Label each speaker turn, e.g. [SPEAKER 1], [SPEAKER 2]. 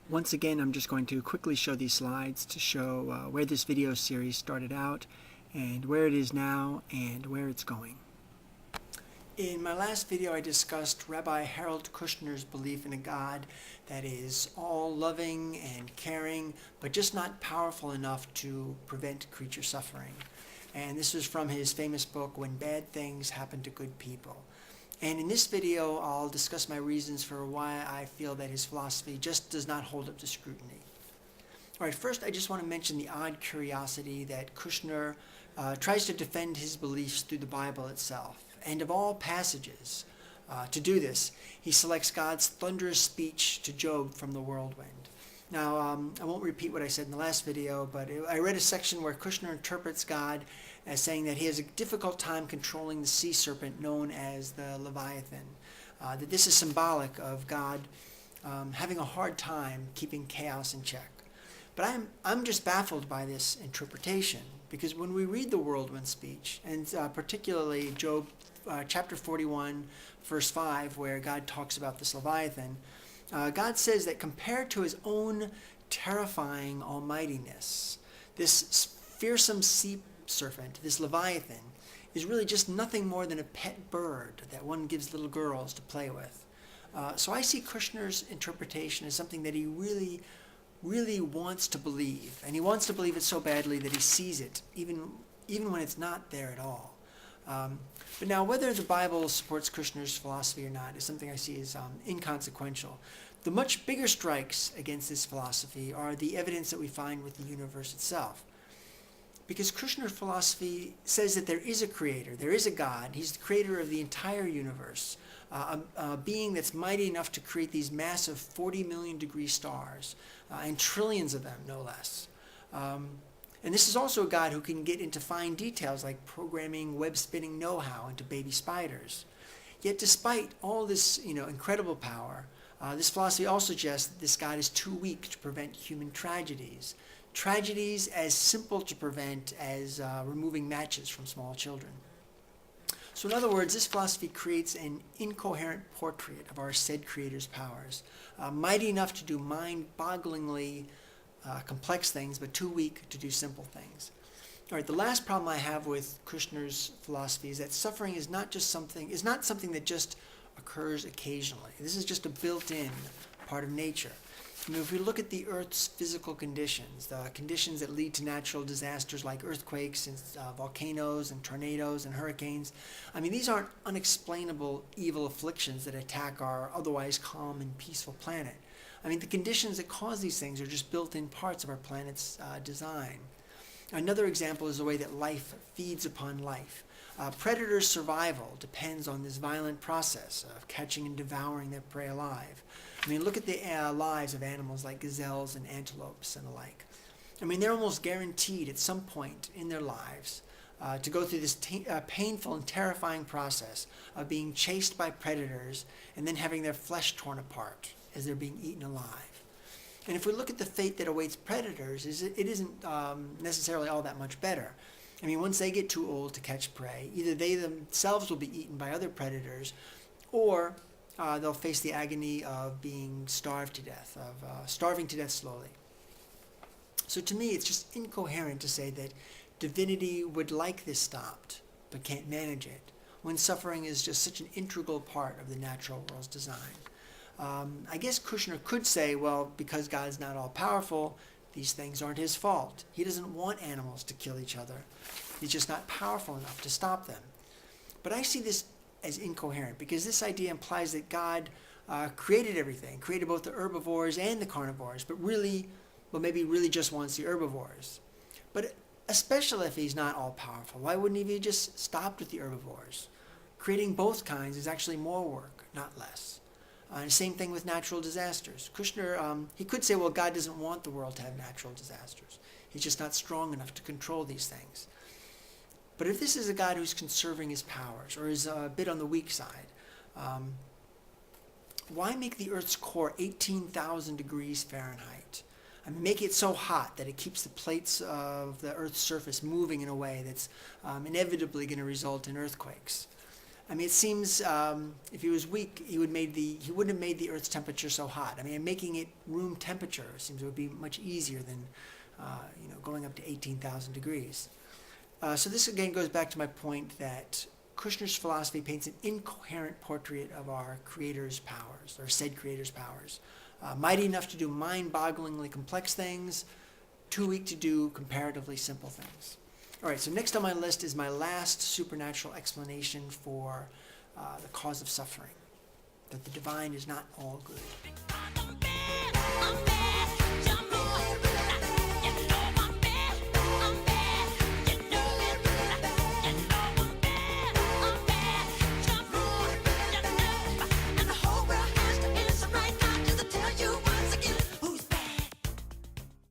[SPEAKER 1] Once again, I'm just going to quickly show these slides to show where this video series started out and where it is now and where it's going. In my last video, I discussed Rabbi Harold Kushner's belief in a God that is all-loving and caring, but just not powerful enough to prevent creature suffering. And this was from his famous book, When Bad Things Happen to Good People. And in this video, I'll discuss my reasons for why I feel that his philosophy just does not hold up to scrutiny. All right, first I just want to mention the odd curiosity that Kushner tries to defend his beliefs through the Bible itself. And of all passages to do this, he selects God's thunderous speech to Job from the whirlwind. Now, I won't repeat what I said in the last video, but I read a section where Kushner interprets God as saying that he has a difficult time controlling the sea serpent known as the Leviathan. That this is symbolic of God having a hard time keeping chaos in check. But I'm just baffled by this interpretation, because when we read the whirlwind speech, and particularly Job chapter 41, verse 5, where God talks about this Leviathan, God says that compared to his own terrifying almightiness, this fearsome sea serpent, this Leviathan, is really just nothing more than a pet bird that one gives little girls to play with. So I see Kushner's interpretation as something that he really wants to believe, and he wants to believe it so badly that he sees it, even when it's not there at all. But now, whether the Bible supports Kushner's philosophy or not is something I see as inconsequential. The much bigger strikes against this philosophy are the evidence that we find with the universe itself. Because Kushner's philosophy says that there is a creator, there is a God, he's the creator of the entire universe, a being that's mighty enough to create these massive 40 million degree stars, and trillions of them, no less. And this is also a God who can get into fine details like programming web-spinning know-how into baby spiders. Yet despite all this incredible power, this philosophy also suggests that this God is too weak to prevent human tragedies. Tragedies as simple to prevent as removing matches from small children. So in other words, this philosophy creates an incoherent portrait of our said creator's powers, mighty enough to do mind-bogglingly complex things, but too weak to do simple things. All right, the last problem I have with Kushner's philosophy is that suffering is not something that just occurs occasionally. This is just a built-in part of nature. If we look at the Earth's physical conditions, the conditions that lead to natural disasters like earthquakes and volcanoes and tornadoes and hurricanes, these aren't unexplainable evil afflictions that attack our otherwise calm and peaceful planet. The conditions that cause these things are just built-in parts of our planet's design. Another example is the way that life feeds upon life. Predators' survival depends on this violent process of catching and devouring their prey alive. Look at the lives of animals like gazelles and antelopes and the like. They're almost guaranteed at some point in their lives to go through this painful and terrifying process of being chased by predators and then having their flesh torn apart as they're being eaten alive. And if we look at the fate that awaits predators, it isn't necessarily all that much better. Once they get too old to catch prey, either they themselves will be eaten by other predators, or they'll face the agony of being starving to death slowly. So to me, it's just incoherent to say that divinity would like this stopped, but can't manage it, when suffering is just such an integral part of the natural world's design. I guess Kushner could say, well, because God is not all-powerful, these things aren't his fault. He doesn't want animals to kill each other. He's just not powerful enough to stop them. But I see this as incoherent, because this idea implies that God created everything, created both the herbivores and the carnivores, but maybe really just wants the herbivores. But especially if he's not all-powerful, why wouldn't he have just stopped with the herbivores? Creating both kinds is actually more work, not less. And same thing with natural disasters. Kushner, he could say, well, God doesn't want the world to have natural disasters. He's just not strong enough to control these things. But if this is a God who's conserving his powers, or is a bit on the weak side, why make the Earth's core 18,000 degrees Fahrenheit? Make it so hot that it keeps the plates of the Earth's surface moving in a way that's inevitably going to result in earthquakes. I mean, it seems if he was weak, he wouldn't have made the Earth's temperature so hot. I mean, making it room temperature seems it would be much easier than going up to 18,000 degrees. So this again goes back to my point that Kushner's philosophy paints an incoherent portrait of our Creator's powers, or said Creator's powers. Mighty enough to do mind-bogglingly complex things, too weak to do comparatively simple things. All right, so next on my list is my last supernatural explanation for the cause of suffering, that the divine is not all good.